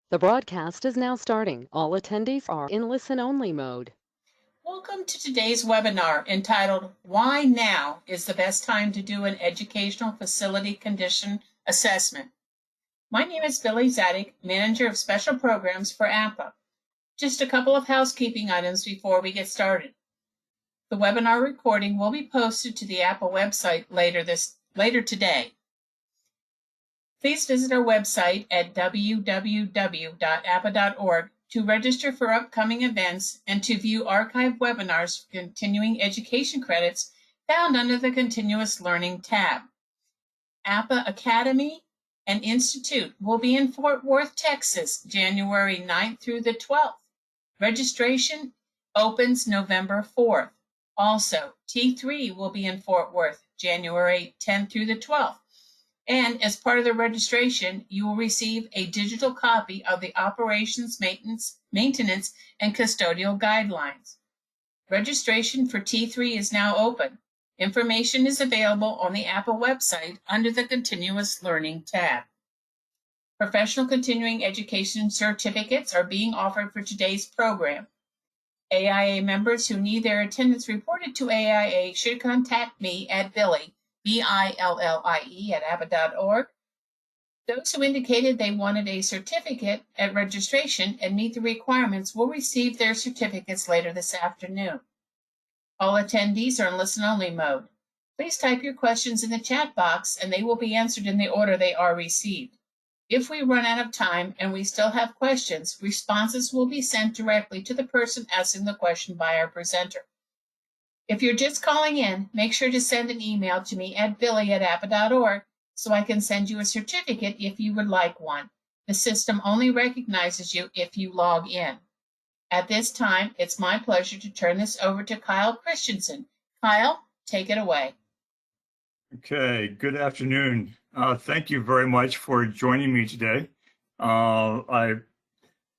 The broadcast is now starting. All attendees are in listen-only mode. Welcome to today's webinar entitled, Why Now is the Best Time to Do an Educational Facility Condition Assessment. My name is Billy Zadig, Manager of Special Programs for APA. Just a couple of housekeeping items before we get started. The webinar recording will be posted to the APA website later today. Please visit our website at www.apa.org to register for upcoming events and to view archived webinars for continuing education credits found under the Continuous Learning tab. APA Academy and Institute will be in Fort Worth, Texas, January 9th through the 12th. Registration opens November 4th. Also, T3 will be in Fort Worth, January 10th through the 12th. And as part of the registration, you will receive a digital copy of the Operations Maintenance and Custodial Guidelines. Registration for T3 is now open. Information is available on the APA website under the Continuous Learning tab. Professional continuing education certificates are being offered for today's program. AIA members who need their attendance reported to AIA should contact me at Billie, BILLIE at APA.org. Those who indicated they wanted a certificate at registration and meet the requirements will receive their certificates later this afternoon. All attendees are in listen-only mode. Please type your questions in the chat box and they will be answered in the order they are received. If we run out of time and we still have questions, responses will be sent directly to the person asking the question by our presenter. If you're just calling in, make sure to send an email to me at billie@apa.org so I can send you a certificate if you would like one. The system only recognizes you if you log in. At this time, it's my pleasure to turn this over to Kyle Christensen. Kyle, take it away. Okay, good afternoon. Thank you very much for joining me today. I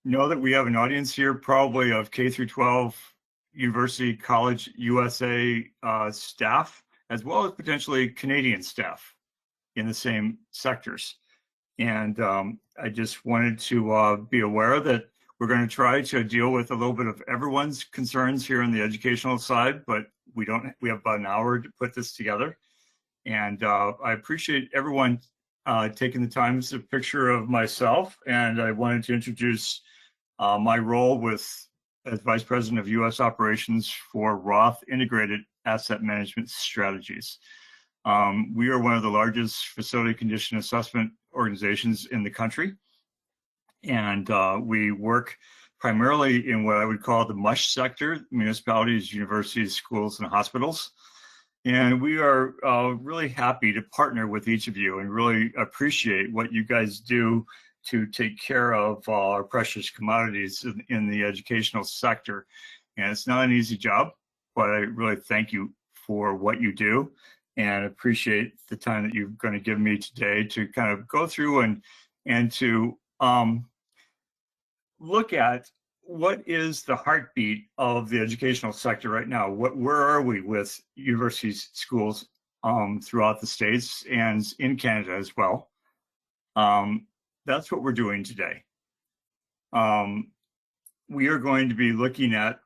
know that we have an audience here probably of K through 12 University College USA staff, as well as potentially Canadian staff in the same sectors. And I just wanted to be aware that we're going to try to deal with a little bit of everyone's concerns here on the educational side, but we have about an hour to put this together. And I appreciate everyone taking the time. This is a picture of myself, and I wanted to introduce my role as Vice President of U.S. Operations for Roth Integrated Asset Management Strategies. We are one of the largest facility condition assessment organizations in the country, and we work primarily in what I would call the MUSH sector: municipalities, universities, schools, and hospitals. And we are really happy to partner with each of you and really appreciate what you guys do to take care of our precious commodities in the educational sector. And it's not an easy job, but I really thank you for what you do and appreciate the time that you're going to give me today to kind of go through and to look at what is the heartbeat of the educational sector right now. Where are we with universities, schools throughout the States and in Canada as well? That's what we're doing today. We are going to be looking at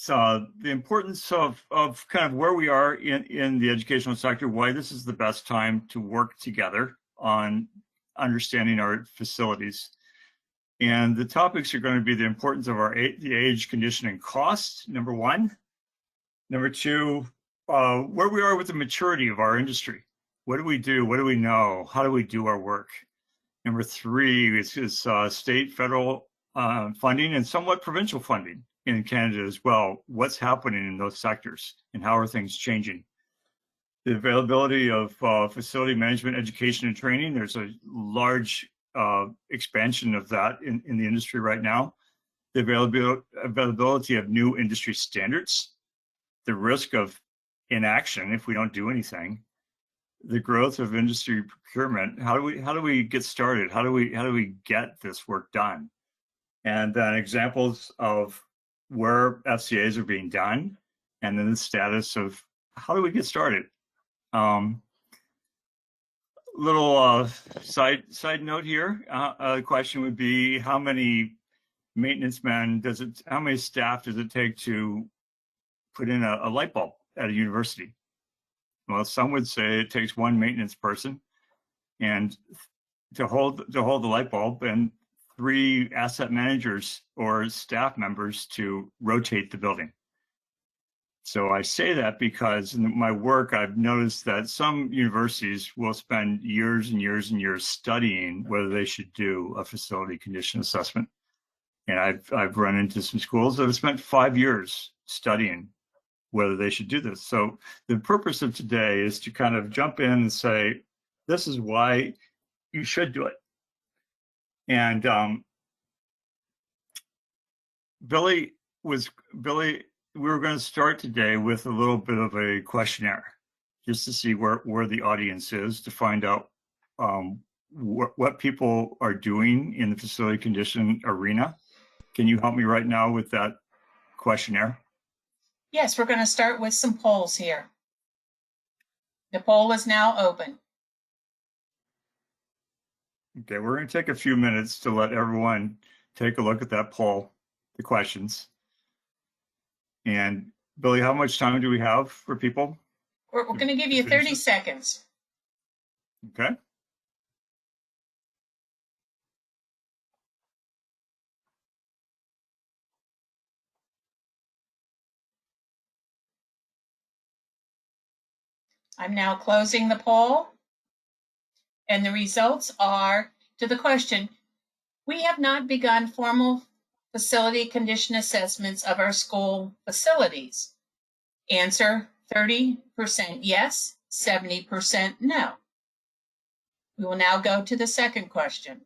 the importance of kind of where we are in the educational sector, why this is the best time to work together on understanding our facilities. And the topics are going to be the importance of the age, condition, and cost, number one. Number two, where we are with the maturity of our industry. What do we do? What do we know? How do we do our work? Number three is state, federal funding, and somewhat provincial funding in Canada as well. What's happening in those sectors and how are things changing? The availability of facility management, education, and training. There's a large expansion of that in the industry right now. The availability of new industry standards, the risk of inaction if we don't do anything, the growth of industry procurement. How do we get started? How do we get this work done? And then examples of where FCAs are being done, and then the status of how do we get started. little side note here. The question would be, how many maintenance men how many staff does it take to put in a light bulb at a university? Well, some would say it takes one maintenance person and to hold the light bulb, and 3 asset managers or staff members to rotate the building. So I say that because in my work, I've noticed that some universities will spend years and years and years studying whether they should do a facility condition assessment. And I've run into some schools that have spent 5 years studying whether they should do this. So the purpose of today is to kind of jump in and say, this is why you should do it. And Billy, we were going to start today with a little bit of a questionnaire, just to see where the audience is, to find out what people are doing in the facility condition arena. Can you help me right now with that questionnaire? Yes, we're going to start with some polls here. The poll is now open. Okay, we're going to take a few minutes to let everyone take a look at that poll, the questions. And Billy, how much time do we have for people? We're going to give you 30 seconds. Okay. I'm now closing the poll. And the results are, to the question, we have not begun formal facility condition assessments of our school facilities. Answer, 30% yes, 70% no. We will now go to the second question.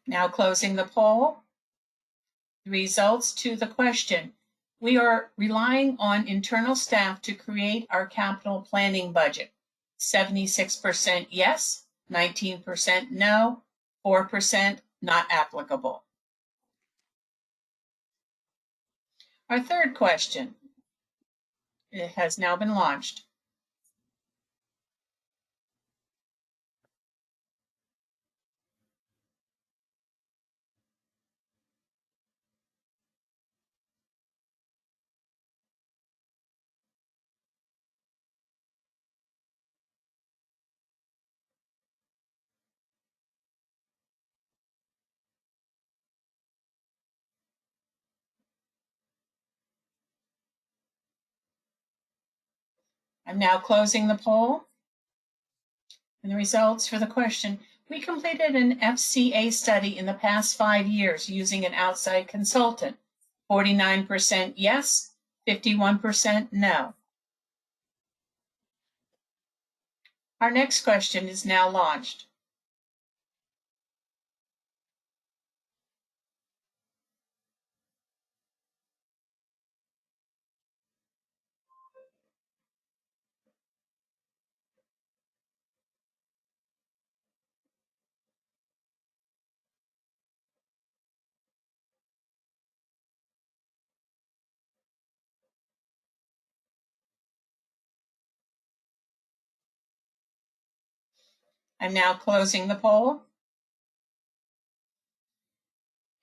Now closing the poll. The results to the question. We are relying on internal staff to create our capital planning budget. 76% yes, 19% no, 4% not applicable. Our third question, it has now been launched. I'm now closing the poll. And the results for the question, we completed an FCA study in the past 5 years using an outside consultant. 49% yes, 51% no. Our next question is now launched. I'm now closing the poll.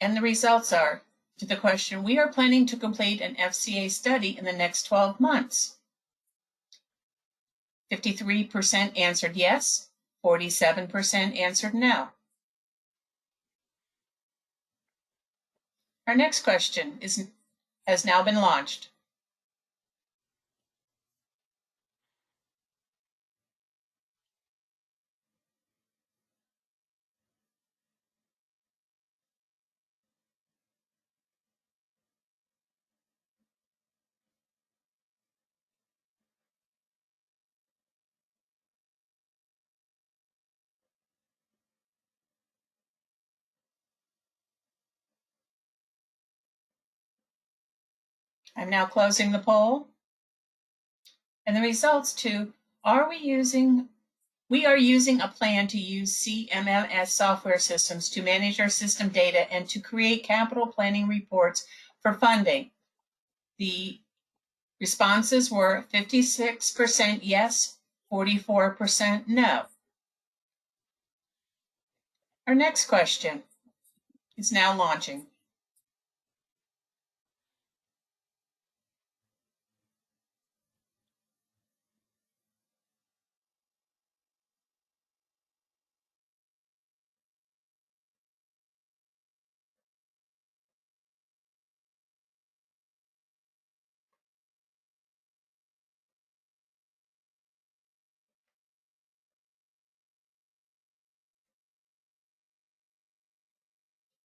And the results are, to the question, we are planning to complete an FCA study in the next 12 months. 53% answered yes, 47% answered no. Our next question has now been launched. I'm now closing the poll. And the results to, we are using a plan to use CMMS software systems to manage our system data and to create capital planning reports for funding. The responses were 56% yes, 44% no. Our next question is now launching.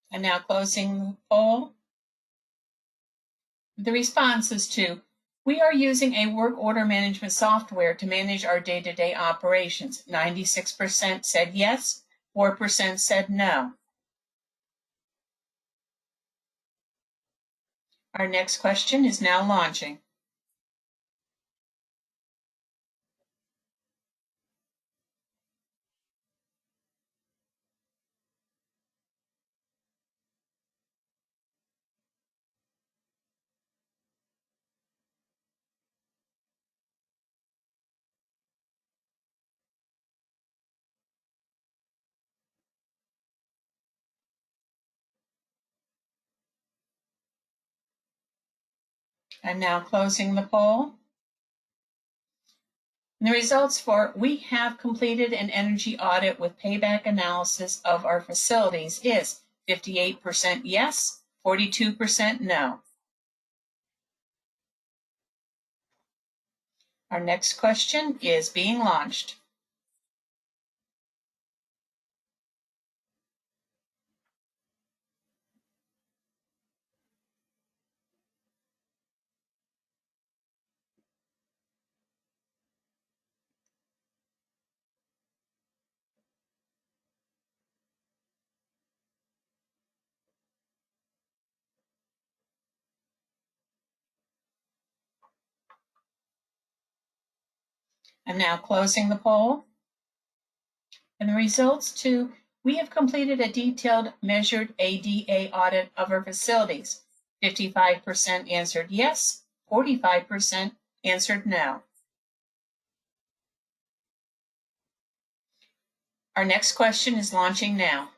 I'm now closing the poll. The responses to, we are using a work order management software to manage our day-to-day operations. 96% said yes, 4% said no. Our next question is now launching. I'm now closing the poll. And the results for, we have completed an energy audit with payback analysis of our facilities is 58% yes, 42% no. Our next question is being launched. I'm now closing the poll. And the results to, we have completed a detailed measured ADA audit of our facilities. 55% answered yes, 45% answered no. Our next question is launching now.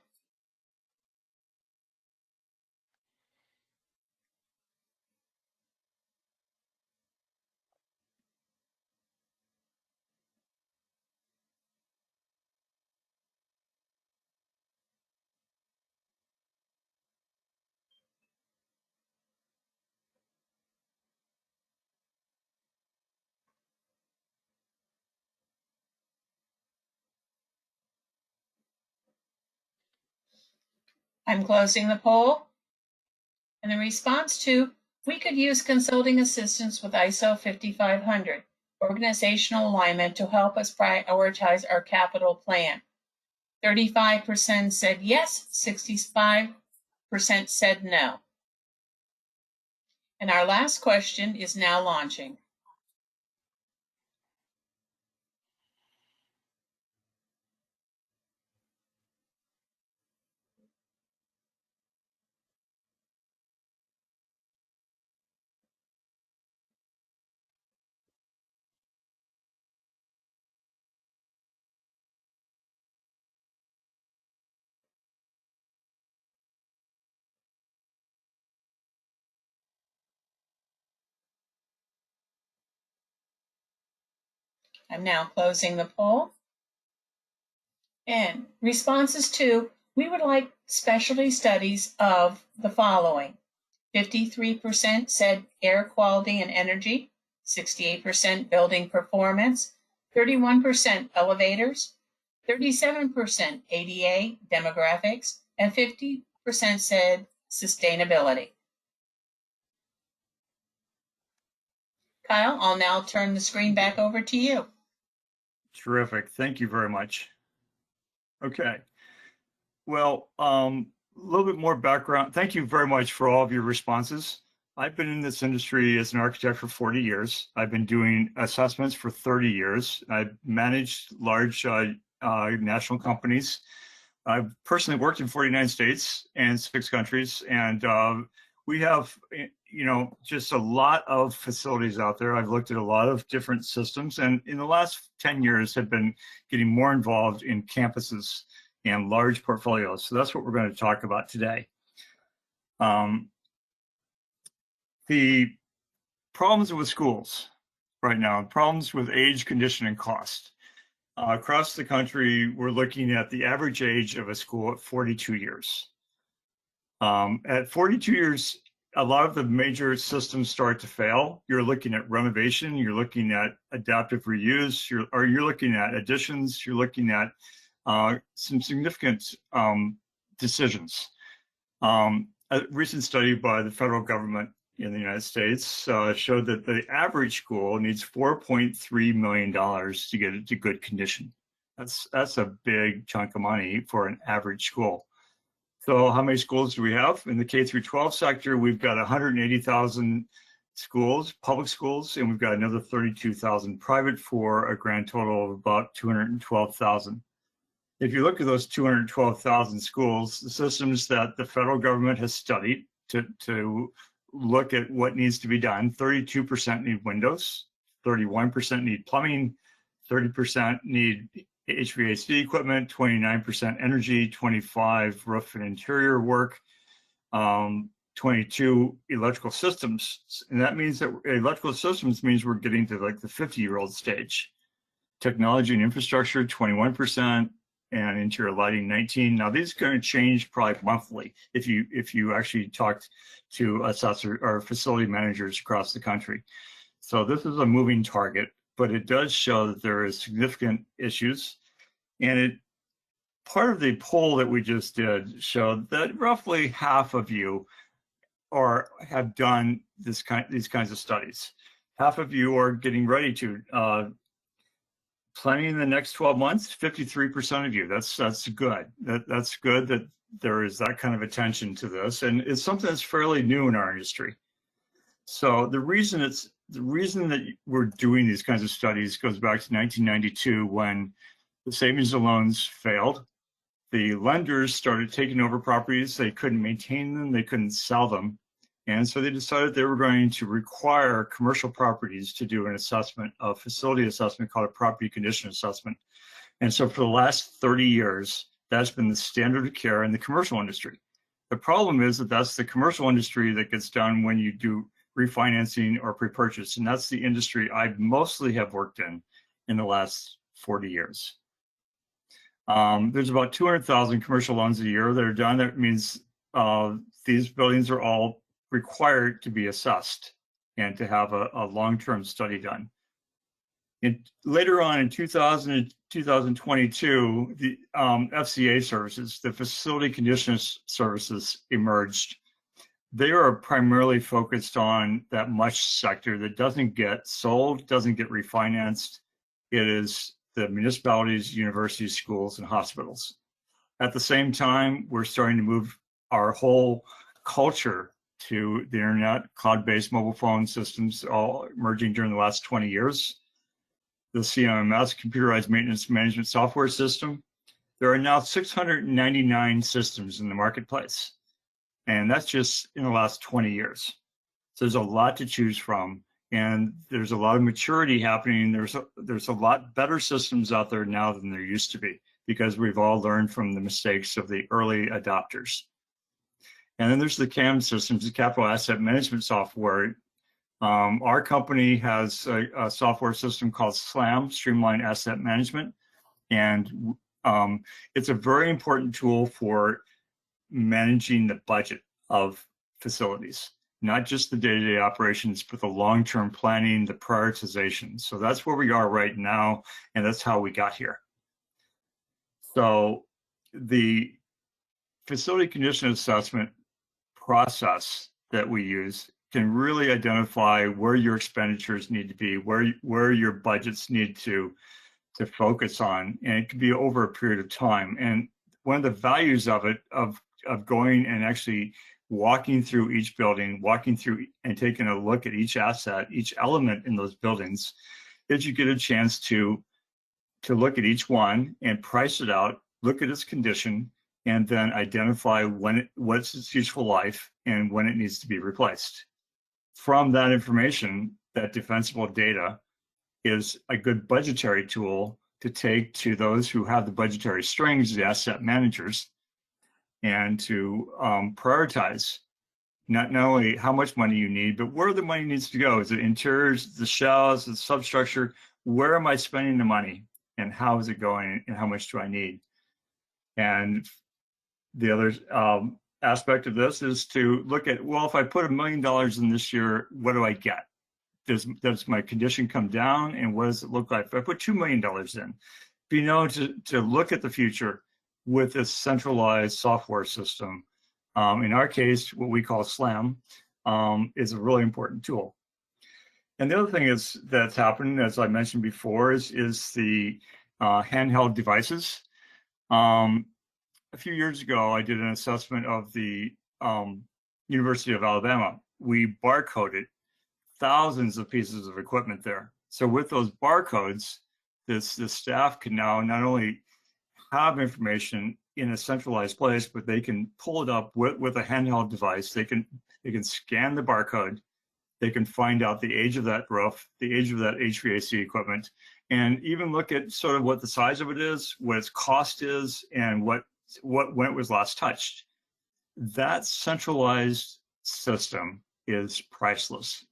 I'm closing the poll. And the response to, we could use consulting assistance with ISO 5500, organizational alignment to help us prioritize our capital plan. 35% said yes, 65% said no. And our last question is now launching. I'm now closing the poll. And responses to, we would like specialty studies of the following. 53% said air quality and energy, 68% building performance, 31% elevators, 37% ADA demographics, and 50% said sustainability. Kyle, I'll now turn the screen back over to you. Terrific. Thank you very much. Okay. Well, a little bit more background. Thank you very much for all of your responses. I've been in this industry as an architect for 40 years. I've been doing assessments for 30 years. I've managed large national companies. I've personally worked in 49 states and 6 countries, and we have, just a lot of facilities out there. I've looked at a lot of different systems, and in the last 10 years have been getting more involved in campuses and large portfolios. So that's what we're going to talk about today. The problems with schools right now, problems with age, condition, and cost. Across the country, we're looking at the average age of a school at 42 years. At 42 years, a lot of the major systems start to fail. You're looking at renovation, you're looking at adaptive reuse, you're looking at additions, you're looking at some significant decisions. A recent study by the federal government in the United States showed that the average school needs $4.3 million to get it to good condition. That's a big chunk of money for an average school. So how many schools do we have? In the K through 12 sector, we've got 180,000 schools, public schools, and we've got another 32,000 private for a grand total of about 212,000. If you look at those 212,000 schools, the systems that the federal government has studied to look at what needs to be done, 32% need windows, 31% need plumbing, 30% need HVAC equipment, 29% energy, 25% roof and interior work, 22% electrical systems. And that means that electrical systems means we're getting to like the 50-year-old stage. Technology and infrastructure, 21%. And interior lighting, 19%. Now these are going to change probably monthly if you actually talked to assessor or facility managers across the country. So this is a moving target, but it does show that there is significant issues. And part of the poll that we just did showed that roughly half of you have done these kinds of studies. Half of you are getting ready to. Planning in the next 12 months, 53% of you. That's good. That's good that there is that kind of attention to this, and it's something that's fairly new in our industry. So the reason that we're doing these kinds of studies goes back to 1992 when the savings and loans failed. The lenders started taking over properties. They couldn't maintain them. They couldn't sell them. And so they decided they were going to require commercial properties to do an assessment, a facility assessment called a property condition assessment. And so for the last 30 years, that's been the standard of care in the commercial industry. The problem is that that's the commercial industry that gets done when you do refinancing or pre-purchase. And that's the industry I mostly have worked in the last 40 years. There's about 200,000 commercial loans a year that are done. That means these buildings are all required to be assessed and to have a long-term study done. Later on in 2000 and 2022, the FCA services, the facility condition services emerged. They are primarily focused on that much sector that doesn't get sold, doesn't get refinanced. It is the municipalities, universities, schools, and hospitals. At the same time, we're starting to move our whole culture to the internet, cloud-based mobile phone systems, all emerging during the last 20 years. The CMMS, computerized maintenance management software system. There are now 699 systems in the marketplace. And that's just in the last 20 years. So there's a lot to choose from. And there's a lot of maturity happening. There's a lot better systems out there now than there used to be, because we've all learned from the mistakes of the early adopters. And then there's the CAM systems, the capital asset management software. Our company has a software system called SLAM, Streamlined Asset Management. And it's a very important tool for managing the budget of facilities, not just the day-to-day operations, but the long-term planning, the prioritization. So that's where we are right now, and that's how we got here. So the facility condition assessment process that we use can really identify where your expenditures need to be, where your budgets need to focus on, and it can be over a period of time. And one of the values of it, of going and actually walking through each building, walking through and taking a look at each asset, each element in those buildings, is you get a chance to look at each one and price it out, look at its condition, and then identify what's its useful life and when it needs to be replaced. From that information, that defensible data is a good budgetary tool to take to those who have the budgetary strings, the asset managers, and to prioritize not only how much money you need, but where the money needs to go. Is it interiors, the shells, the substructure? Where am I spending the money, and how is it going, and how much do I need? And the other aspect of this is to look at, well, if I put $1 million in this year, what do I get? Does my condition come down, and what does it look like if I put $2 million in? Be known to look at the future with this centralized software system. In our case, what we call SLAM is a really important tool. And the other thing that's happened, as I mentioned before, is the handheld devices. A few years ago, I did an assessment of the University of Alabama. We barcoded thousands of pieces of equipment there. So with those barcodes, the staff can now not only have information in a centralized place, but they can pull it up with a handheld device. They can scan the barcode. They can find out the age of that roof, the age of that HVAC equipment, and even look at sort of what the size of it is, what its cost is, and when it was last touched. That centralized system is priceless.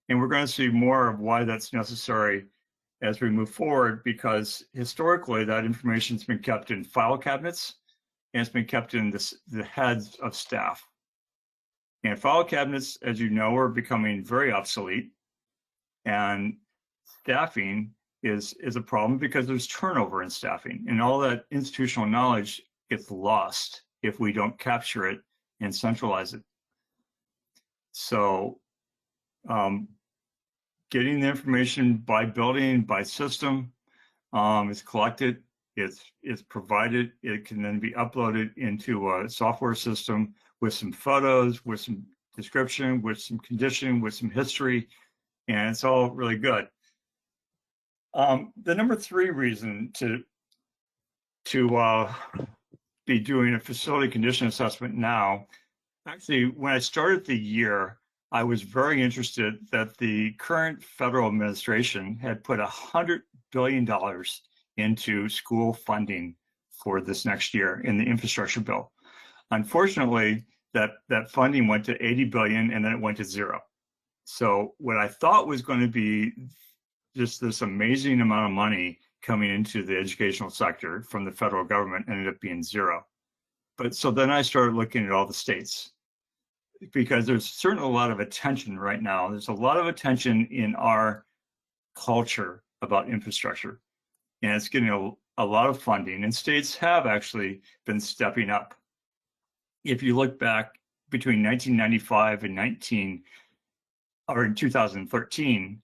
And we're going to see more of why that's necessary as we move forward, because historically that information has been kept in file cabinets, and it's been kept in the heads of staff. And file cabinets, as you know, are becoming very obsolete, and staffing is a problem because there's turnover in staffing, and all that institutional knowledge gets lost if we don't capture it and centralize it. So getting the information by building, by system, is collected, it's provided, it can then be uploaded into a software system with some photos, with some description, with some condition, with some history, and it's all really good. The number 3 reason to be doing a facility condition assessment now, actually, when I started the year, I was very interested that the current federal administration had put $100 billion into school funding for this next year in the infrastructure bill. Unfortunately, that funding went to 80 billion and then it went to 0. So what I thought was going to be just this amazing amount of money coming into the educational sector from the federal government ended up being 0. But so then I started looking at all the states, because there's certainly a lot of attention right now. There's a lot of attention in our culture about infrastructure, and it's getting a lot of funding, and states have actually been stepping up. If you look back between 1995 and 2013,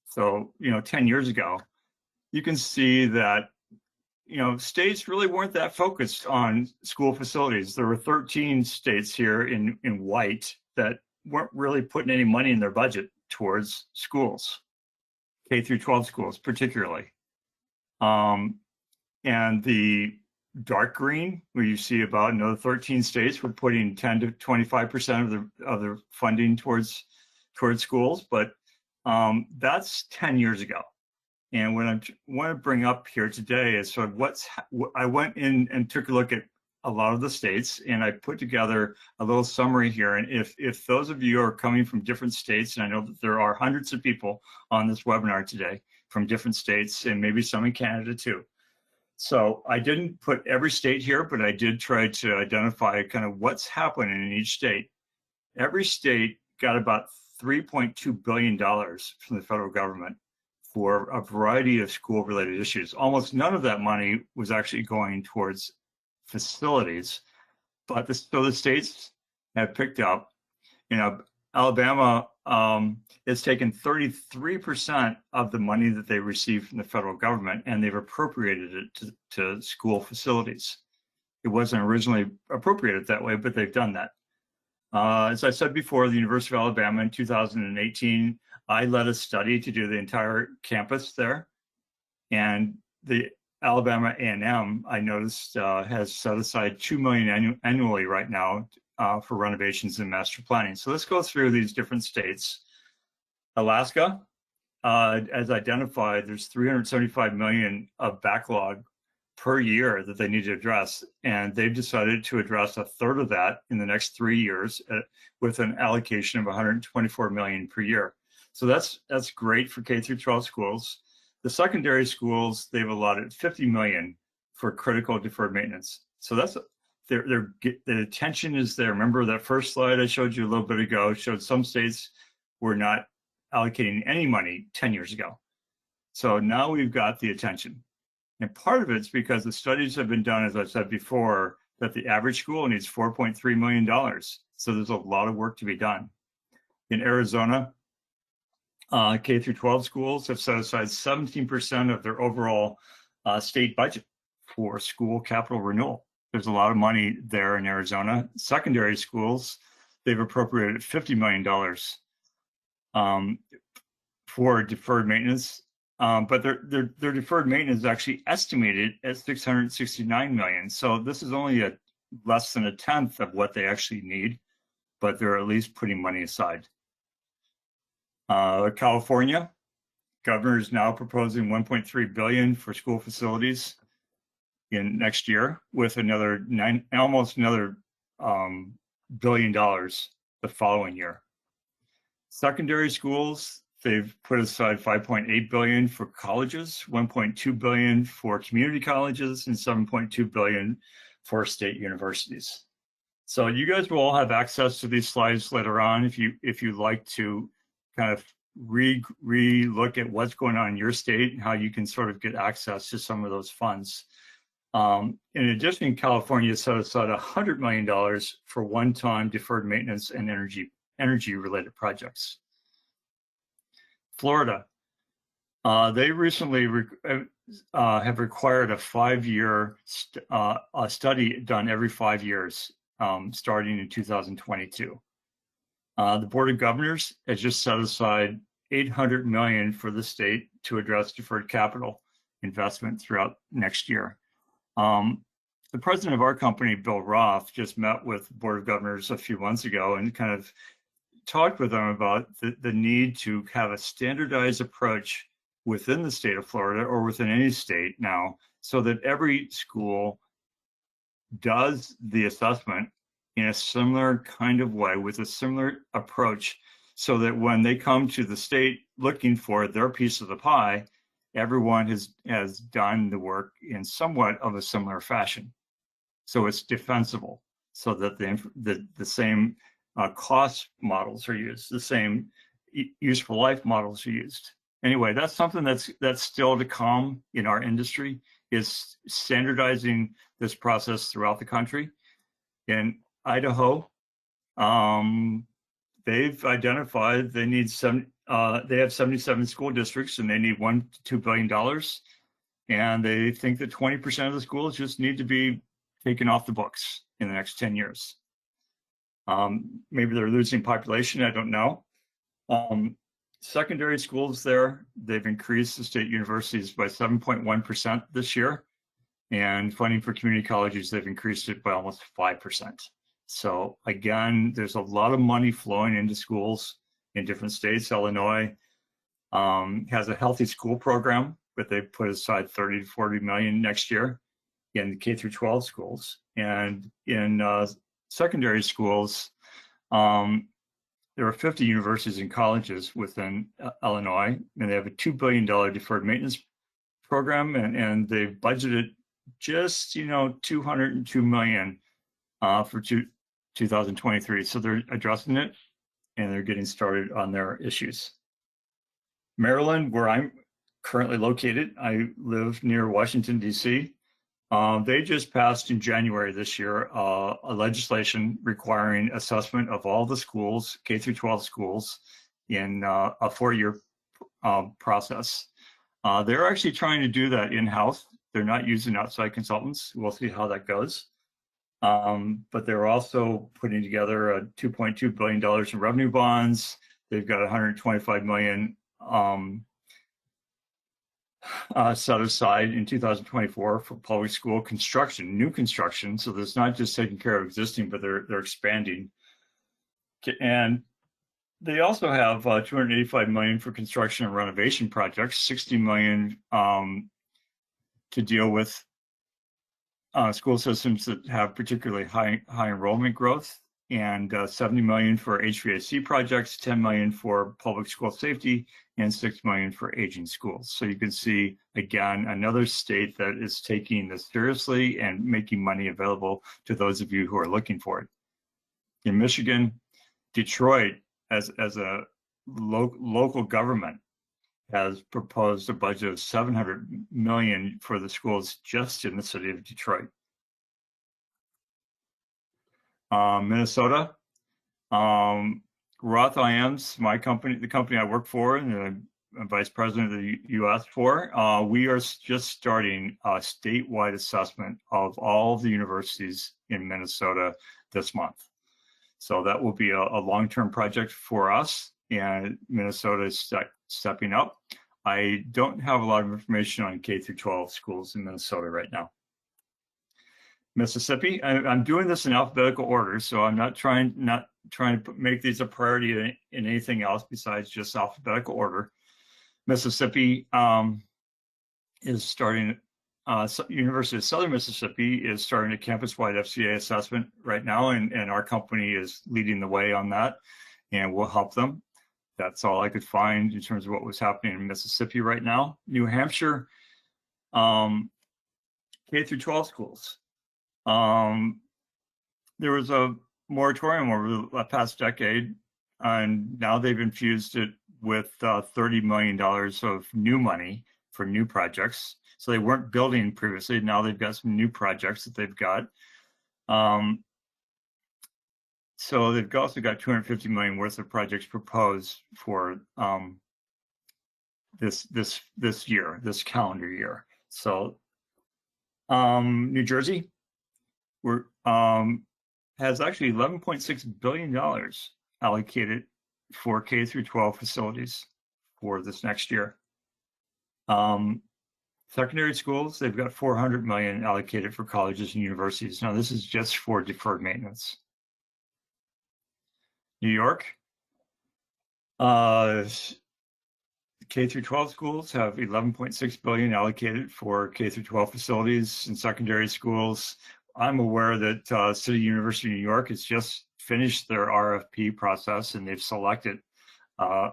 so 10 years ago, you can see that states really weren't that focused on school facilities. There were 13 states here in white that weren't really putting any money in their budget towards schools, K through 12 schools particularly. And the dark green, where you see about another 13 states were putting 10 to 25% of the funding towards schools, but that's 10 years ago. And what I want to bring up here today is sort of I went in and took a look at a lot of the states, and I put together a little summary here. And if those of you are coming from different states, and I know that there are hundreds of people on this webinar today from different states, and maybe some in Canada too. So I didn't put every state here, but I did try to identify kind of what's happening in each state. Every state got about $3.2 billion from the federal government for a variety of school-related issues. Almost none of that money was actually going towards facilities, but so the states have picked up. Alabama has taken 33% of the money that they received from the federal government, and they've appropriated it to school facilities. It wasn't originally appropriated that way, but they've done that. As I said before, the University of Alabama in 2018, I led a study to do the entire campus there. And the Alabama A&M, I noticed, has set aside $2 million annually right now for renovations and master planning. So let's go through these different states. Alaska, as identified, there's 375 million of backlog per year that they need to address, and they've decided to address a third of that in the next 3 years with an allocation of 124 million per year. So that's great for K through 12 schools. The secondary schools, they've allotted 50 million for critical deferred maintenance. So that's the attention is there. Remember that first slide I showed you a little bit ago showed some states were not allocating any money 10 years ago. So now we've got the attention. And part of it's because the studies have been done, as I said before, that the average school needs $4.3 million. So there's a lot of work to be done. In Arizona, K through 12 schools have set aside 17% of their overall state budget for school capital renewal. There's a lot of money there in Arizona. Secondary schools, they've appropriated $50 million for deferred maintenance. But their deferred maintenance is actually estimated at 669 million. So this is only less than a tenth of what they actually need, but they're at least putting money aside. California, governor is now proposing 1.3 billion for school facilities in next year, with almost another $1 billion the following year. Secondary schools, they've put aside 5.8 billion for colleges, 1.2 billion for community colleges, and 7.2 billion for state universities. So you guys will all have access to these slides later on if you like to kind of re-look at what's going on in your state and how you can sort of get access to some of those funds. In addition, California set aside $100 million for one-time deferred maintenance and energy-related projects. Florida, they recently have required a 5-year study done every 5 years, starting in 2022. The Board of Governors has just set aside $800 million for the state to address deferred capital investment throughout next year. The president of our company, Bill Roth, just met with the Board of Governors a few months ago and kind of talked with them about the need to have a standardized approach within the state of Florida or within any state now, so that every school does the assessment in a similar kind of way with a similar approach, so that when they come to the state looking for their piece of the pie, everyone has done the work in somewhat of a similar fashion. So it's defensible, so that the same cost models are used, the same useful life models are used. Anyway, that's something that's still to come in our industry, is standardizing this process throughout the country. In Idaho, they've identified they need they have 77 school districts and they need $1 to $2 billion. And they think that 20% of the schools just need to be taken off the books in the next 10 years. Maybe they're losing population, I don't know. Secondary schools there, they've increased the state universities by 7.1% this year. And funding for community colleges, they've increased it by almost 5%. So again, there's a lot of money flowing into schools in different states. Illinois has a healthy school program, but they put aside 30 to 40 million next year in K through 12 schools. And in secondary schools, there are 50 universities and colleges within Illinois, and they have a $2 billion deferred maintenance program, and they've budgeted just, $202 million for 2023. So they're addressing it, and they're getting started on their issues. Maryland, where I'm currently located, I live near Washington, D.C. They just passed in January this year a legislation requiring assessment of all the schools, K through 12 schools, in a 4-year process. They're actually trying to do that in-house. They're not using outside consultants. We'll see how that goes. But they're also putting together a $2.2 billion in revenue bonds. They've got 125 million set aside in 2024 for public school construction, new construction. So there's not just taking care of existing, but they're expanding. And they also have 285 million for construction and renovation projects, 60 million to deal with school systems that have particularly high enrollment growth, and 70 million for HVAC projects, 10 million for public school safety, and 6 million for aging schools. So you can see, again, another state that is taking this seriously and making money available to those of you who are looking for it. In Michigan, Detroit, as a local government, has proposed a budget of 700 million for the schools just in the city of Detroit. Minnesota, Roth IMs, my company, the company I work for, and I'm vice president of the U.S. for, we are just starting a statewide assessment of all of the universities in Minnesota this month. So that will be a long-term project for us, and Minnesota is stepping up. I don't have a lot of information on K through 12 schools in Minnesota right now. Mississippi, I'm doing this in alphabetical order, so I'm not trying to make these a priority in anything else besides just alphabetical order. Mississippi is starting, University of Southern Mississippi is starting a campus-wide FCA assessment right now, and our company is leading the way on that, and we'll help them. That's all I could find in terms of what was happening in Mississippi right now. New Hampshire, K through 12 schools. There was a moratorium over the past decade, and now they've infused it with $30 million of new money for new projects. So they weren't building previously. Now they've got some new projects that they've got. So they've also got 250 million worth of projects proposed for this year, this calendar year. So New Jersey has actually $11.6 billion allocated for K through 12 facilities for this next year. Secondary schools, they've got 400 million allocated for colleges and universities. Now this is just for deferred maintenance. New York, K through 12 schools have 11.6 billion allocated for K through 12 facilities and secondary schools. I'm aware that City University of New York has just finished their RFP process, and they've selected a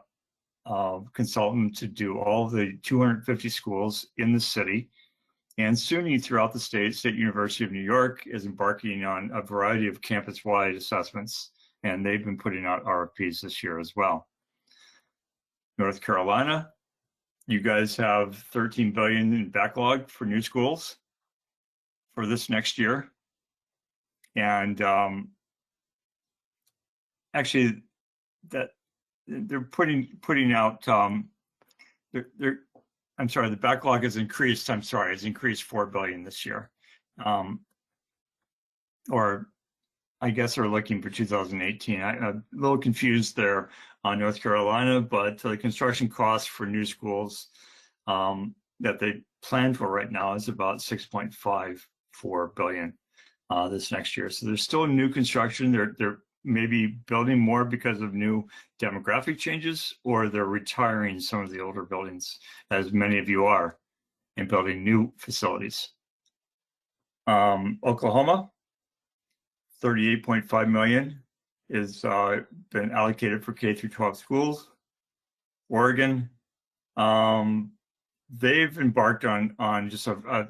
consultant to do all the 250 schools in the city. And SUNY throughout the state, State University of New York, is embarking on a variety of campus-wide assessments, and they've been putting out RFPs this year as well. North Carolina, you guys have 13 billion in backlog for new schools for this next year. And actually, that they're putting out. I'm sorry, the backlog has increased. I'm sorry, it's increased 4 billion this year, or I guess they're looking for 2018. I'm a little confused there on North Carolina, but the construction costs for new schools that they plan for right now is about 6.54 billion this next year. So there's still new construction. They're maybe building more because of new demographic changes, or they're retiring some of the older buildings, as many of you are, and building new facilities. Oklahoma, 38.5 million is been allocated for K through 12 schools. Oregon, they've embarked on just a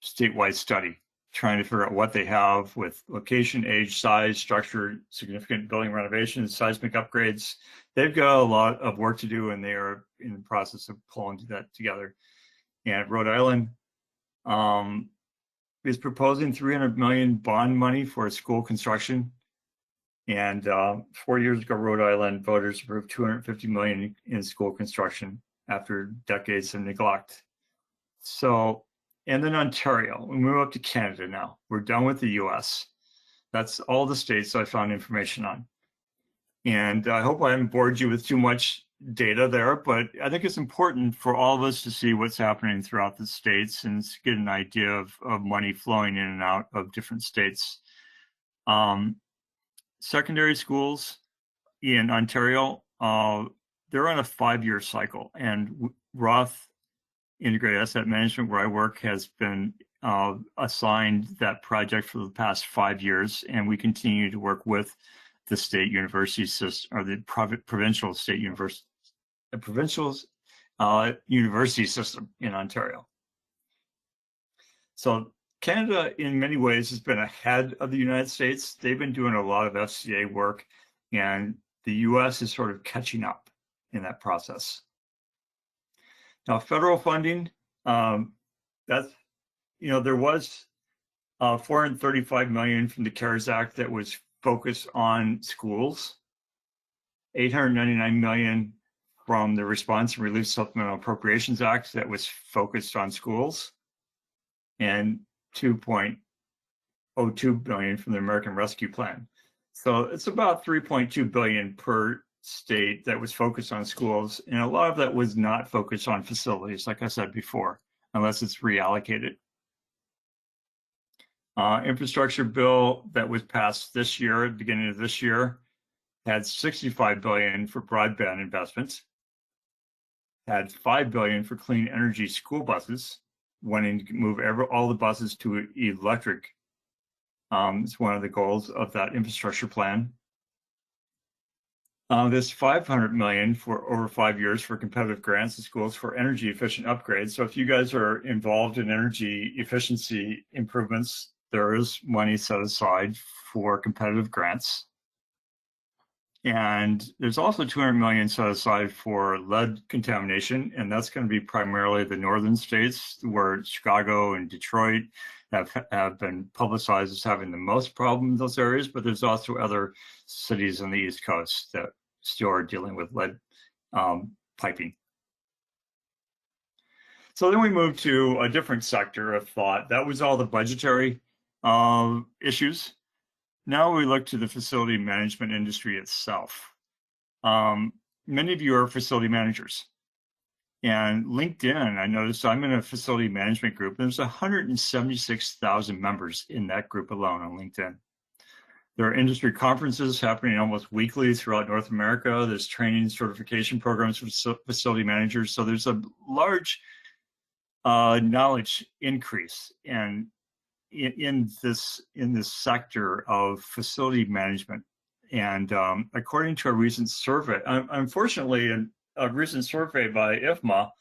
statewide study, trying to figure out what they have with location, age, size, structure, significant building renovations, seismic upgrades. They've got a lot of work to do, and they are in the process of pulling that together. And Rhode Island is proposing 300 million bond money for school construction. And 4 years ago, Rhode Island voters approved 250 million in school construction after decades of neglect. So, and then Ontario, we move up to Canada now. We're done with the US. That's all the states I found information on. And I hope I haven't bored you with too much data there, but I think it's important for all of us to see what's happening throughout the states and to get an idea of money flowing in and out of different states. Secondary schools in Ontario, they're on a 5-year cycle, and Roth Integrated Asset Management, where I work, has been assigned that project for the past 5 years, and we continue to work with the state university system, or the provincial state university, the provincial university system in Ontario. So Canada, in many ways, has been ahead of the United States. They've been doing a lot of FCA work, and the US is sort of catching up in that process. Now, federal funding, that's, there was $435 million from the CARES Act that was focused on schools, $899 million from the Response and Relief Supplemental Appropriations Act that was focused on schools, and $2.02 billion from the American Rescue Plan. So it's about $3.2 billion per state that was focused on schools, and a lot of that was not focused on facilities, like I said before, unless it's reallocated. Infrastructure bill that was passed this year, at the beginning of this year, had $65 billion for broadband investments, had $5 billion for clean energy school buses, wanting to move all the buses to electric. It's one of the goals of that infrastructure plan. There's $500 million for over 5 years for competitive grants to schools for energy efficient upgrades. So if you guys are involved in energy efficiency improvements, there is money set aside for competitive grants. And there's also $200 million set aside for lead contamination, and that's going to be primarily the northern states, where Chicago and Detroit have been publicized as having the most problem in those areas, but there's also other cities on the East Coast that still are dealing with lead piping. So then we move to a different sector of thought. That was all the budgetary issues. Now we look to the facility management industry itself. Many of you are facility managers. And LinkedIn, I noticed I'm in a facility management group, and there's 176,000 members in that group alone on LinkedIn. There are industry conferences happening almost weekly throughout North America. There's training certification programs for facility managers. So there's a large knowledge increase in this sector of facility management. And according to a recent survey, unfortunately, a recent survey by IFMA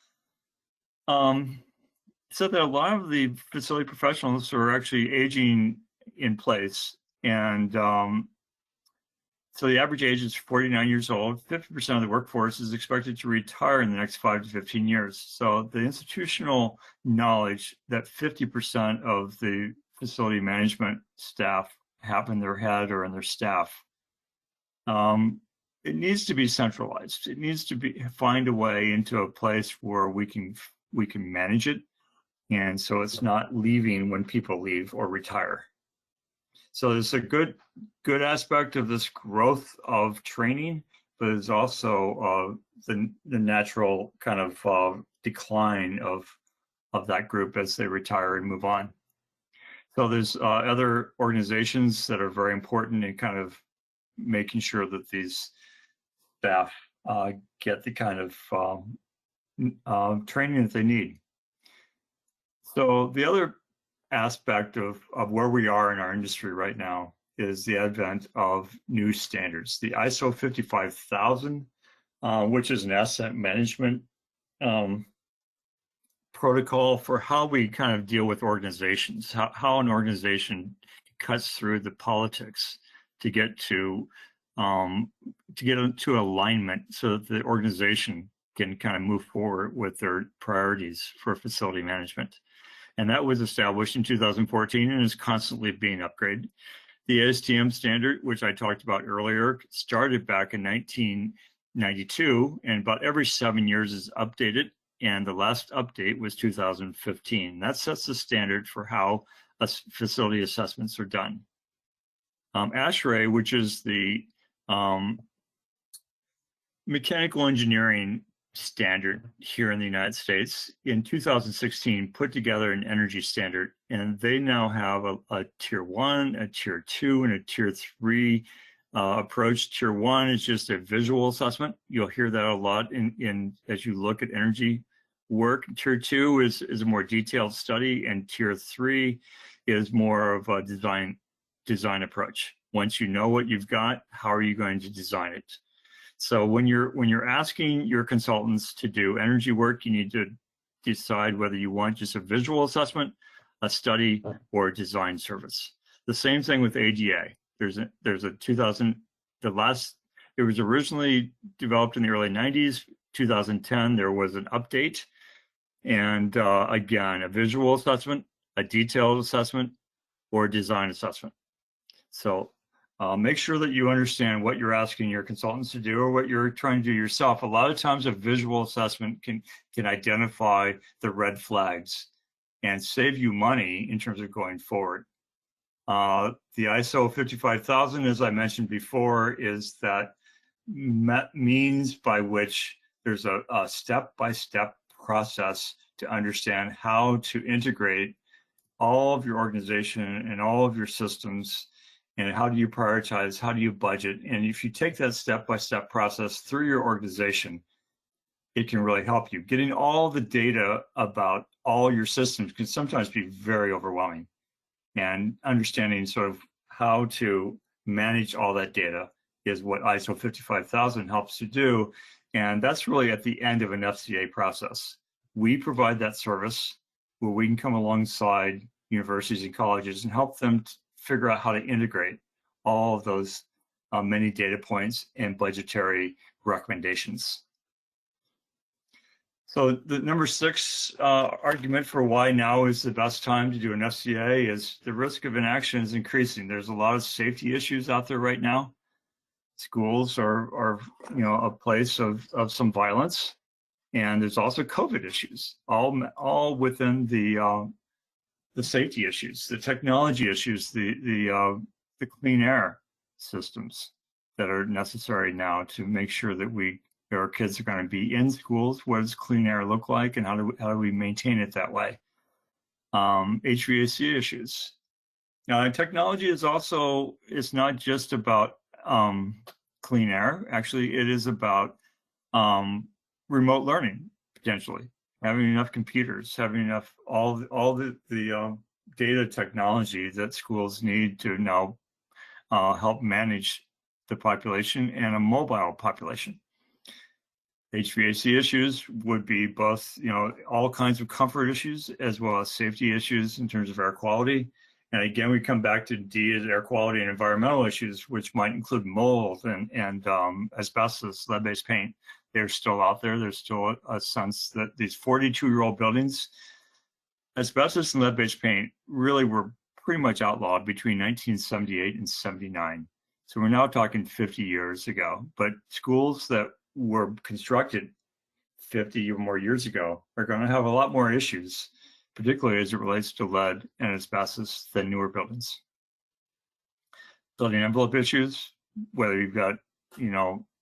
said that a lot of the facility professionals are actually aging in place. And so the average age is 49 years old. 50% of the workforce is expected to retire in the next 5 to 15 years. So the institutional knowledge that 50% of the facility management staff have in their head or in their staff, it needs to be centralized. It needs to find a way into a place where we can manage it, and so it's not leaving when people leave or retire. So there's a good aspect of this growth of training, but there's also the natural kind of decline of that group as they retire and move on. So there's other organizations that are very important in kind of making sure that these staff get the kind of training that they need. So the other aspect of where we are in our industry right now is the advent of new standards. The ISO 55000, which is an asset management protocol for how we kind of deal with organizations, how an organization cuts through the politics to get to alignment so that the organization can kind of move forward with their priorities for facility management. And that was established in 2014 and is constantly being upgraded. The ASTM standard, which I talked about earlier, started back in 1992, and about every 7 years is updated. And the last update was 2015. That sets the standard for how facility assessments are done. ASHRAE, which is the mechanical engineering standard here in the United States, in 2016 put together an energy standard, and they now have a tier 1, a tier 2, and a tier 3 approach. Tier 1 is just a visual assessment. You'll hear that a lot in as you look at energy work. Tier 2 is a more detailed study, and tier 3 is more of a design approach. Once you know what you've got, how are you going to design it? So when you're asking your consultants to do energy work, you need to decide whether you want just a visual assessment, a study, or a design service. The same thing with ADA. There's a 2000, it was originally developed in the early 90s. 2010, there was an update. And again, a visual assessment, a detailed assessment, or a design assessment. So make sure that you understand what you're asking your consultants to do or what you're trying to do yourself. A lot of times a visual assessment can identify the red flags and save you money in terms of going forward. The ISO 55000, as I mentioned before, is that means by which there's a step-by-step process to understand how to integrate all of your organization and all of your systems, and how do you prioritize, how do you budget. And if you take that step-by-step process through your organization, it can really help you. Getting all the data about all your systems can sometimes be very overwhelming, and understanding sort of how to manage all that data is what ISO 55000 helps to do. And that's really at the end of an FCA process. We provide that service where we can come alongside universities and colleges and help them figure out how to integrate all of those many data points and budgetary recommendations. So the number 6 argument for why now is the best time to do an FCA is the risk of inaction is increasing. There's a lot of safety issues out there right now. Schools are a place of some violence, and there's also COVID issues, all within the safety issues, the technology issues, the clean air systems that are necessary now to make sure that our kids are going to be in schools. What does clean air look like, and how do we maintain it that way? HVAC issues. Now, technology is not just about clean air. Actually, it is about remote learning, potentially. Having enough computers, having enough all the data technology that schools need to now help manage the population and a mobile population. HVAC issues would be both, all kinds of comfort issues as well as safety issues in terms of air quality. And again, we come back to D as air quality and environmental issues, which might include mold and asbestos, lead-based paint. They're still out there. There's still a sense that these 42-year-old buildings, asbestos and lead-based paint really were pretty much outlawed between 1978 and 79. So we're now talking 50 years ago. But schools that were constructed 50 or more years ago are going to have a lot more issues, particularly as it relates to lead and asbestos, than newer buildings. Building envelope issues, whether you've got,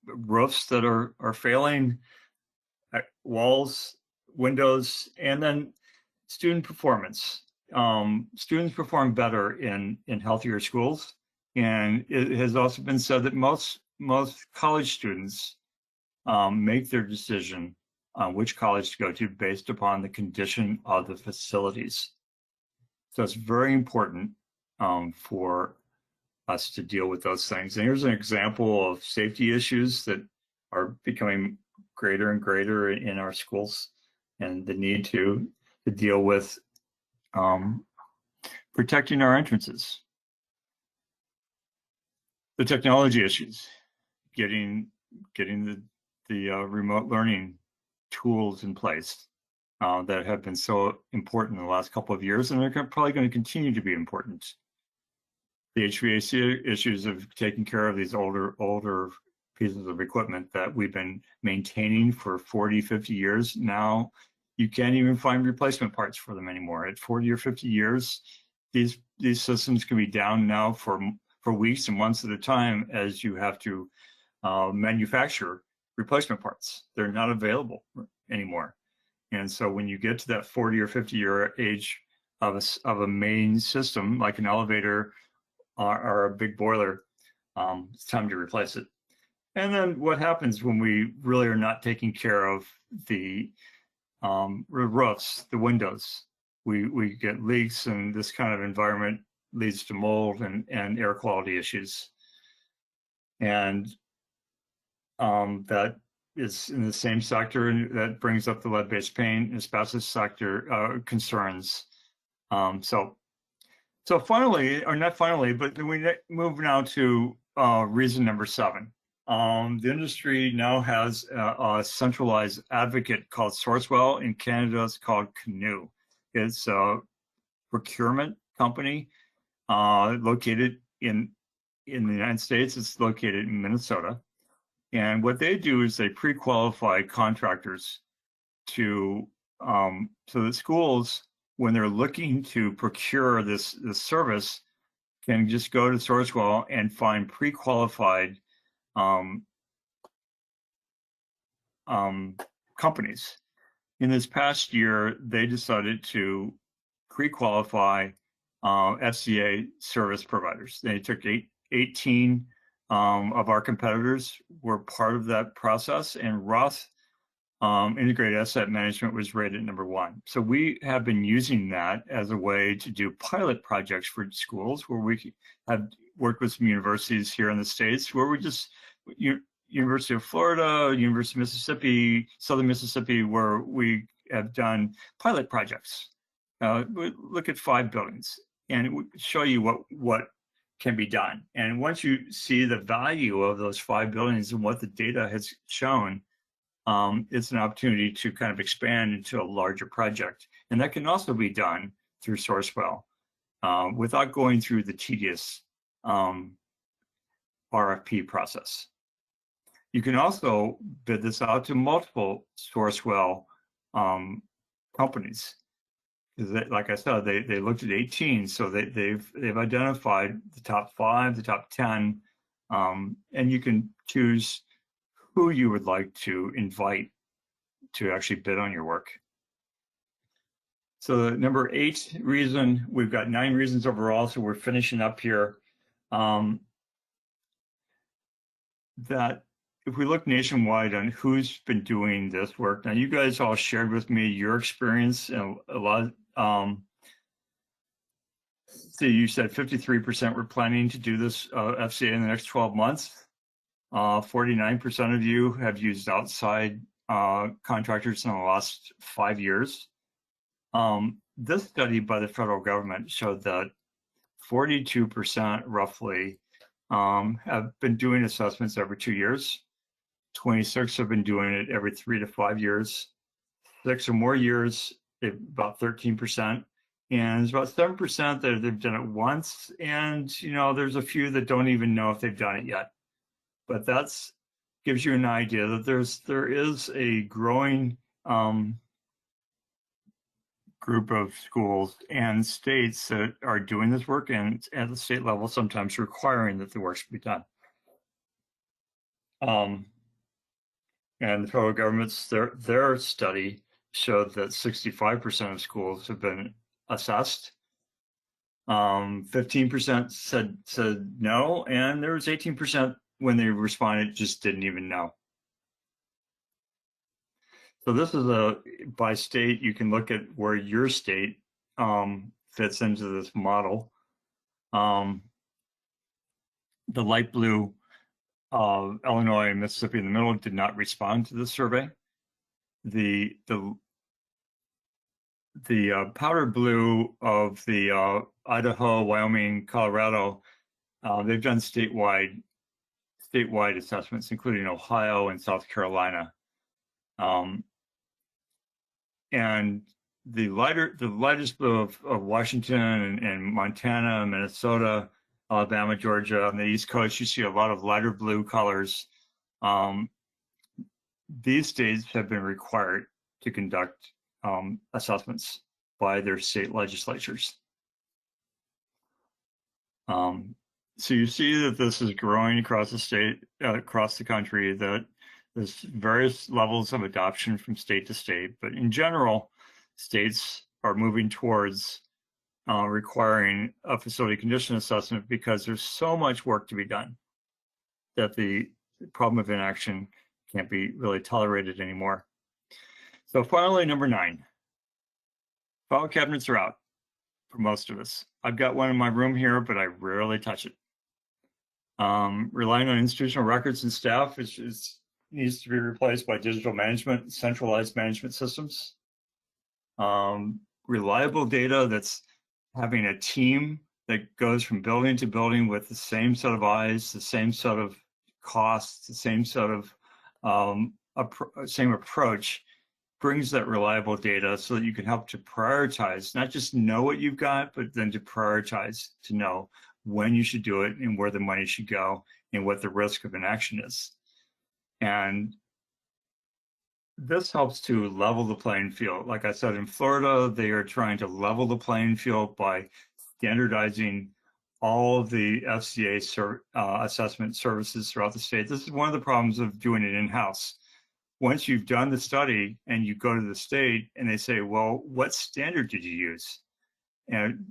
roofs that are failing, walls, windows, and then student performance. Students perform better in healthier schools, and it has also been said that most college students make their decision on which college to go to based upon the condition of the facilities. So it's very important for us to deal with those things. And here's an example of safety issues that are becoming greater and greater in our schools, and the need to deal with protecting our entrances. The technology issues, getting the remote learning tools in place that have been so important in the last couple of years, and they're probably going to continue to be important. The HVAC issues of taking care of these older pieces of equipment that we've been maintaining for 40, 50 years. Now you can't even find replacement parts for them anymore. At 40 or 50 years, these systems can be down now for for weeks and months at a time as you have to manufacture replacement parts. They're not available anymore. And so when you get to that 40 or 50-year age of a main system, like an elevator or a big boiler, it's time to replace it. And then what happens when we really are not taking care of the roofs, the windows? We get leaks, and this kind of environment leads to mold and air quality issues. And that is in the same sector, and that brings up the lead-based paint, asbestos sector concerns. So finally, or not finally, but we move now to reason number 7. The industry now has a centralized advocate called Sourcewell. In Canada, it's called Canoe. It's a procurement company located in the United States. It's located in Minnesota. And what they do is they pre-qualify contractors to so that schools, when they're looking to procure this service, can just go to Sourcewell and find pre-qualified companies. In this past year, they decided to pre-qualify FCA service providers. They took 18 of our competitors were part of that process, and Roth Integrated Asset Management was rated number 1. So we have been using that as a way to do pilot projects for schools, where we have worked with some universities here in the States, where we just, University of Florida, University of Mississippi, Southern Mississippi, where we have done pilot projects. We look at 5 buildings and we show you what can be done. And once you see the value of those 5 buildings and what the data has shown, it's an opportunity to kind of expand into a larger project. And that can also be done through Sourcewell without going through the tedious RFP process. You can also bid this out to multiple Sourcewell companies. Because like I said, they looked at 18, so they've identified the top 5, the top 10, and you can choose who you would like to invite to actually bid on your work. So the number 8 reason, we've got 9 reasons overall, so we're finishing up here. That if we look nationwide on who's been doing this work, now you guys all shared with me your experience, and a lot. So you said 53% were planning to do this FCA in the next 12 months. 49% of you have used outside contractors in the last 5 years. This study by the federal government showed that 42% roughly have been doing assessments every 2 years. 26 have been doing it every 3 to 5 years. 6 or more years, about 13%. And there's about 7% that they've done it once. And, there's a few that don't even know if they've done it yet. But that's gives you an idea that there is a growing group of schools and states that are doing this work, and at the state level, sometimes requiring that the work should be done. And the federal government's their study showed that 65% of schools have been assessed. 15% said no, and there was 18% when they responded just didn't even know. So this is by state. You can look at where your state fits into this model. The light blue, Illinois and Mississippi in the middle, did not respond to the survey. The powder blue of the Idaho, Wyoming, Colorado, they've done statewide assessments, including Ohio and South Carolina. And the lightest blue of Washington and Montana, Minnesota, Alabama, Georgia, on the East Coast, you see a lot of lighter blue colors. These states have been required to conduct assessments by their state legislatures. So you see that this is growing across the state, across the country, that there's various levels of adoption from state to state, but in general, states are moving towards requiring a facility condition assessment because there's so much work to be done that the problem of inaction can't be really tolerated anymore. So finally, number 9, file cabinets are out for most of us. I've got one in my room here, but I rarely touch it. Relying on institutional records and staff needs to be replaced by digital management, centralized management systems. Reliable data that's having a team that goes from building to building with the same set of eyes, the same set of costs, the same set of same approach brings that reliable data so that you can help to prioritize, not just know what you've got, but then to prioritize to know when you should do it and where the money should go and what the risk of inaction is. And this helps to level the playing field. Like I said, in Florida, they are trying to level the playing field by standardizing all of the FCA assessment services throughout the state. This is one of the problems of doing it in-house. Once you've done the study and you go to the state and they say, well, what standard did you use? And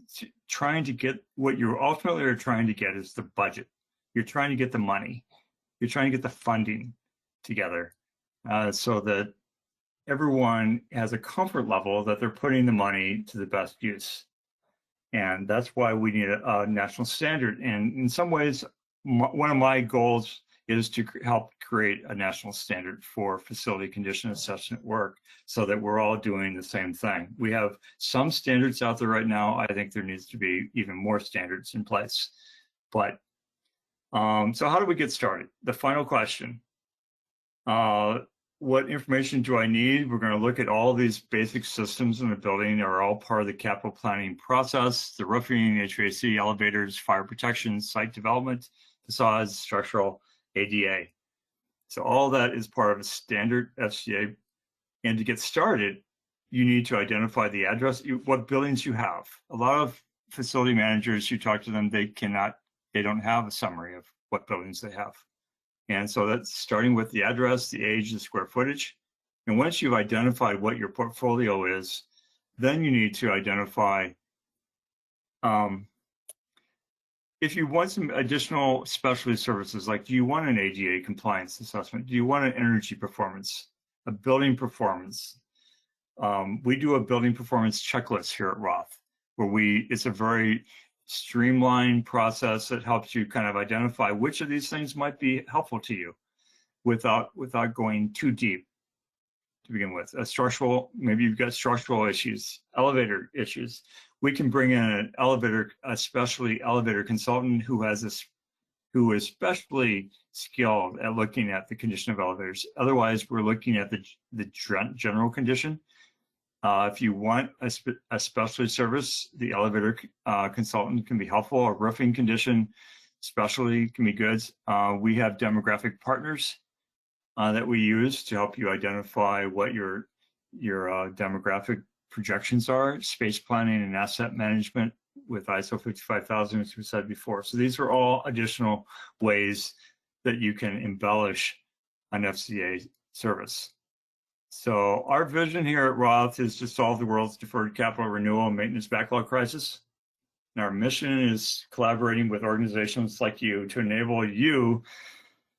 trying to get what you ultimately are trying to get is the budget. You're trying to get the money. You're trying to get the funding together so that everyone has a comfort level that they're putting the money to the best use. And that's why we need a national standard. And in some ways, one of my goals is to help create a national standard for facility condition assessment work so that we're all doing the same thing. We have some standards out there right now. I think there needs to be even more standards in place. But so how do we get started? The final question. What information do I need? We're going to look at all these basic systems in the building are all part of the capital planning process, the roofing, HVAC, elevators, fire protection, site development, facades, structural, ADA. So all that is part of a standard FCA. And to get started, you need to identify the address, what buildings you have. A lot of facility managers, you talk to them, they don't have a summary of what buildings they have. And so that's starting with the address, the age, the square footage. And once you've identified what your portfolio is, then you need to identify if you want some additional specialty services, like do you want an ADA compliance assessment? Do you want an energy performance, a building performance? We do a building performance checklist here at Roth, where it's a very streamlined process that helps you kind of identify which of these things might be helpful to you without going too deep to begin with. Maybe you've got structural issues, elevator issues. We can bring in a specialty elevator consultant who is especially skilled at looking at the condition of elevators. Otherwise, we're looking at the general condition. If you want a specialty service, the elevator consultant can be helpful. A roofing condition specialty can be good. We have demographic partners that we use to help you identify what your demographic projections are, space planning and asset management with ISO 55000, as we said before. So these are all additional ways that you can embellish an FCA service. So our vision here at Roth is to solve the world's deferred capital renewal and maintenance backlog crisis. And our mission is collaborating with organizations like you to enable you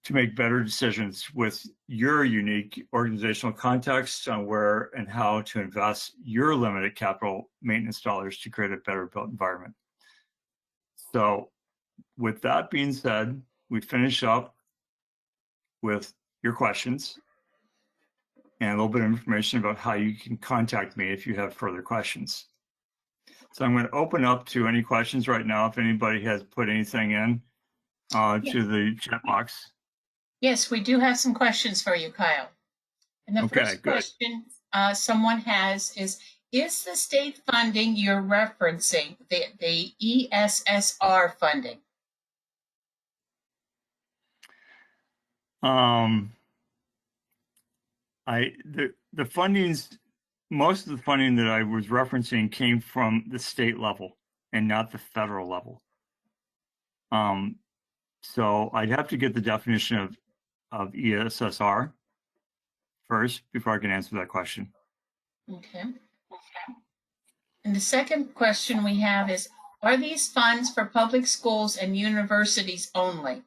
to make better decisions with your unique organizational context on where and how to invest your limited capital maintenance dollars to create a better built environment. So with that being said, we finish up with your questions and a little bit of information about how you can contact me if you have further questions. So I'm going to open up to any questions right now if anybody has put anything in to the chat box. Yes, we do have some questions for you, Kyle. And the first question someone has is the state funding you're referencing, the ESSR funding? The fundings, most of the funding that I was referencing came from the state level and not the federal level. So I'd have to get the definition of ESSR first before I can answer that question. Okay. And the second question we have is, are these funds for public schools and universities only?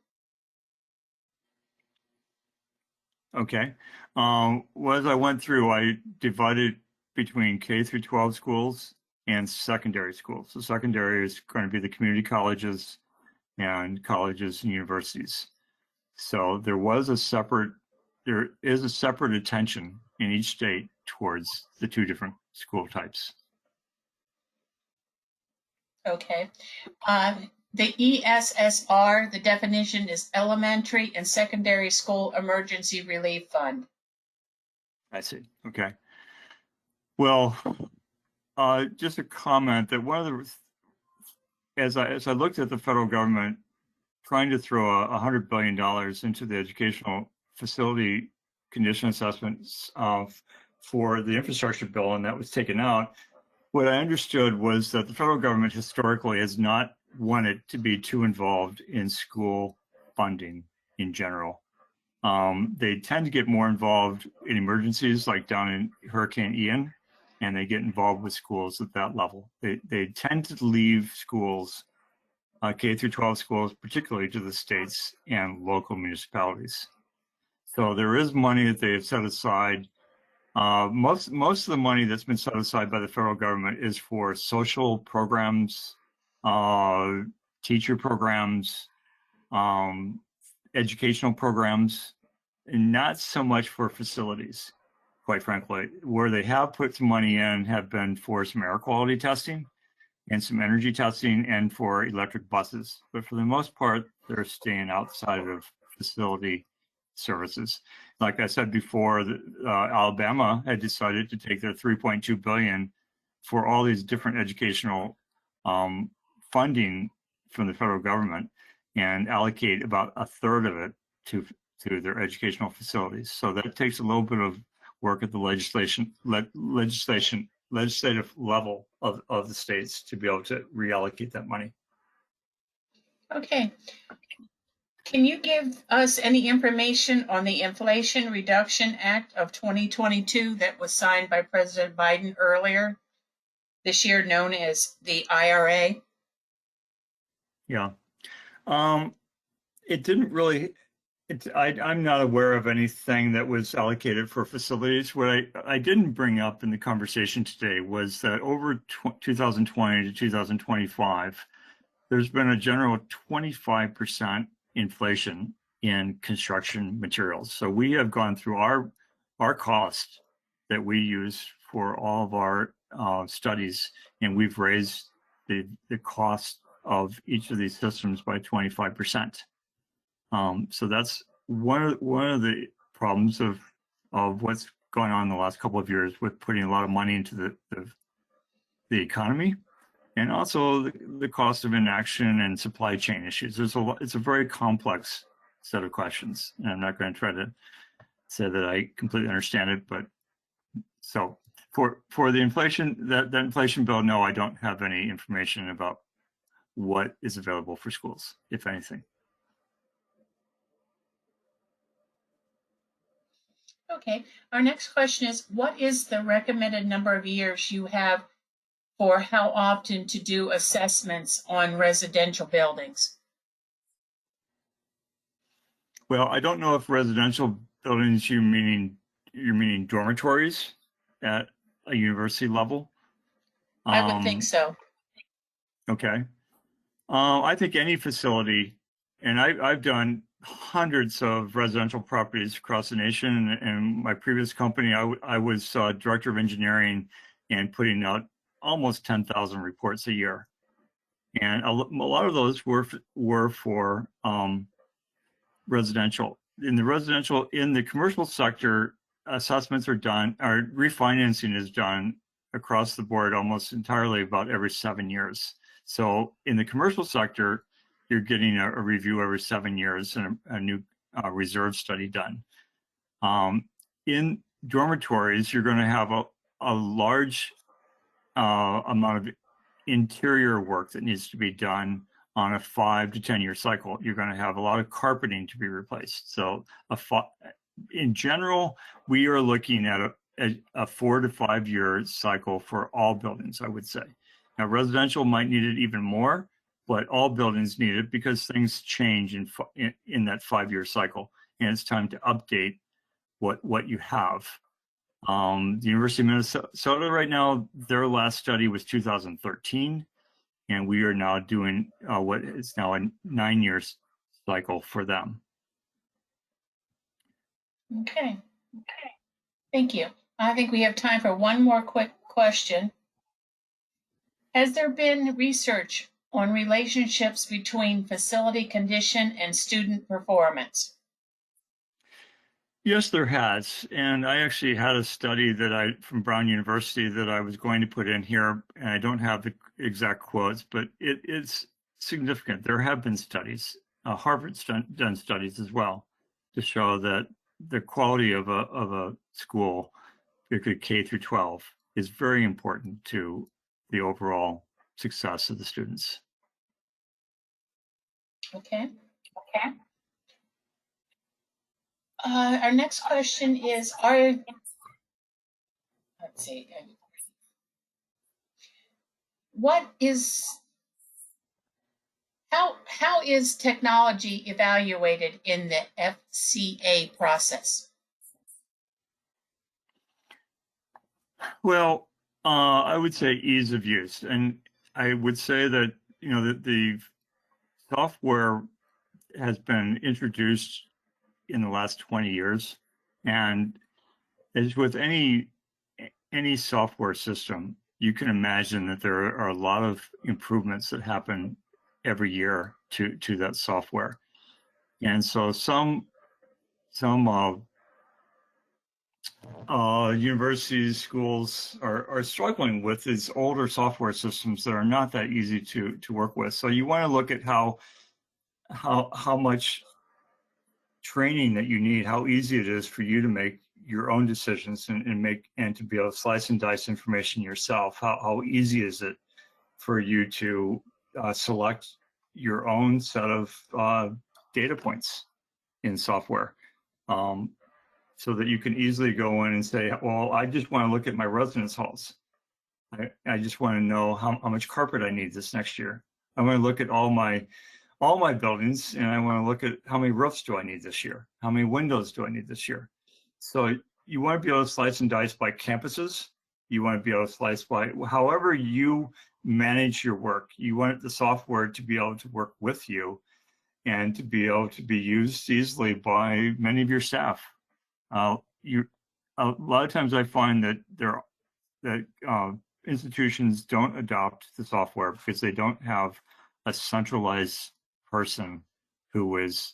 Okay. Well, as I went through, I divided between K through 12 schools and secondary schools. So secondary is going to be the community colleges and colleges and universities. So there is a separate attention in each state towards the two different school types. Okay. The ESSR, the definition is Elementary and Secondary School Emergency Relief Fund. I see. Okay. Well, just a comment that one of the, as I looked at the federal government trying to throw $100 billion into the educational facility condition assessments for the infrastructure bill, and that was taken out, what I understood was that the federal government historically has not wanted to be too involved in school funding in general. They tend to get more involved in emergencies like down in Hurricane Ian, and they get involved with schools at that level. They tend to leave schools, K through 12 schools, particularly to the states and local municipalities. So there is money that they have set aside. Most of the money that's been set aside by the federal government is for social programs, teacher programs, educational programs, and not so much for facilities, quite frankly. Where they have put some money in have been for some air quality testing and some energy testing and for electric buses. But for the most part, they're staying outside of facility services. Like I said before, Alabama had decided to take their $3.2 billion for all these different educational funding from the federal government and allocate about a third of it to their educational facilities. So that takes a little bit of work at the legislative level of the states to be able to reallocate that money. Okay. Can you give us any information on the Inflation Reduction Act of 2022 that was signed by President Biden earlier this year, known as the IRA? Yeah. It didn't really, I'm not aware of anything that was allocated for facilities. What I didn't bring up in the conversation today was that over 2020 to 2025, there's been a general 25% inflation in construction materials. So we have gone through our cost that we use for all of our studies, and we've raised the cost of each of these systems by 25%. So that's one of the problems of what's going on in the last couple of years with putting a lot of money into the economy, and also the cost of inaction and supply chain issues. It's a very complex set of questions, and I'm not going to try to say that I completely understand it. But so for the inflation, that inflation bill, no, I don't have any information about what is available for schools, if anything. Okay. Our next question is, what is the recommended number of years you have for how often to do assessments on residential buildings? Well, I don't know if residential buildings you're meaning dormitories at a university level. I would think so. Okay. I think any facility, and I've done hundreds of residential properties across the nation. And my previous company, I was director of engineering and putting out almost 10,000 reports a year. And a lot of those were for residential. In the commercial sector, assessments are done, or refinancing is done across the board almost entirely about every 7 years. So in the commercial sector, you're getting a review every 7 years and a new reserve study done. In dormitories, you're going to have a large amount of interior work that needs to be done on a 5 to 10 year cycle. You're going to have a lot of carpeting to be replaced. So in general, we are looking at a 4 to 5 year cycle for all buildings, I would say. Now, residential might need it even more, but all buildings need it because things change in that 5 year cycle, and it's time to update what you have. The University of Minnesota right now, their last study was 2013, and we are now doing what is now a 9 year cycle for them. Okay. Thank you. I think we have time for one more quick question. Has there been research on relationships between facility condition and student performance? Yes, there has. And I actually had a study from Brown University that I was going to put in here, and I don't have the exact quotes, but it's significant. There have been studies, Harvard's done studies as well, to show that the quality of a school, particularly K through 12, is very important to the overall success of the students. Okay. Our next question is, let's see, how is technology evaluated in the FCA process? Well, I would say ease of use, and I would say that the software has been introduced in the last 20 years, and as with any software system, you can imagine that there are a lot of improvements that happen every year to that software, and so some universities, schools are struggling with these older software systems that are not that easy to work with. So you want to look at how much training that you need, how easy it is for you to make your own decisions and to be able to slice and dice information yourself. How easy is it for you to select your own set of data points in software, so that you can easily go in and say, well, I just want to look at my residence halls. I just want to know how much carpet I need this next year. I want to look at all my buildings, and I want to look at how many roofs do I need this year? How many windows do I need this year? So you want to be able to slice and dice by campuses. You want to be able to slice by however you manage your work. You want the software to be able to work with you and to be able to be used easily by many of your staff. A lot of times I find that institutions don't adopt the software because they don't have a centralized person who is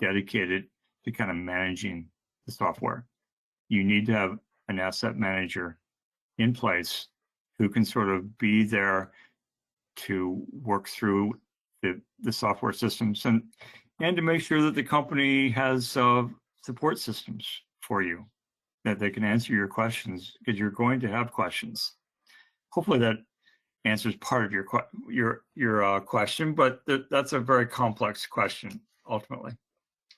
dedicated to kind of managing the software. You need to have an asset manager in place who can sort of be there to work through the software systems and to make sure that the company has support systems for you, that they can answer your questions, because you're going to have questions. Hopefully that answers part of your question, but that's a very complex question ultimately.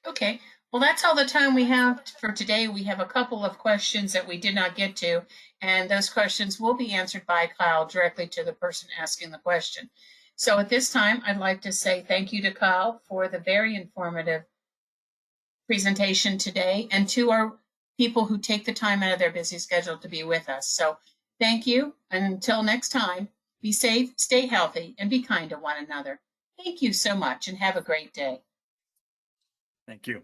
Okay, well, that's all the time we have for today. We have a couple of questions that we did not get to, and those questions will be answered by Kyle directly to the person asking the question. So at this time, I'd like to say thank you to Kyle for the very informative presentation today, and to our people who take the time out of their busy schedule to be with us. So thank you, and until next time, be safe, stay healthy, and be kind to one another. Thank you so much, and have a great day. Thank you.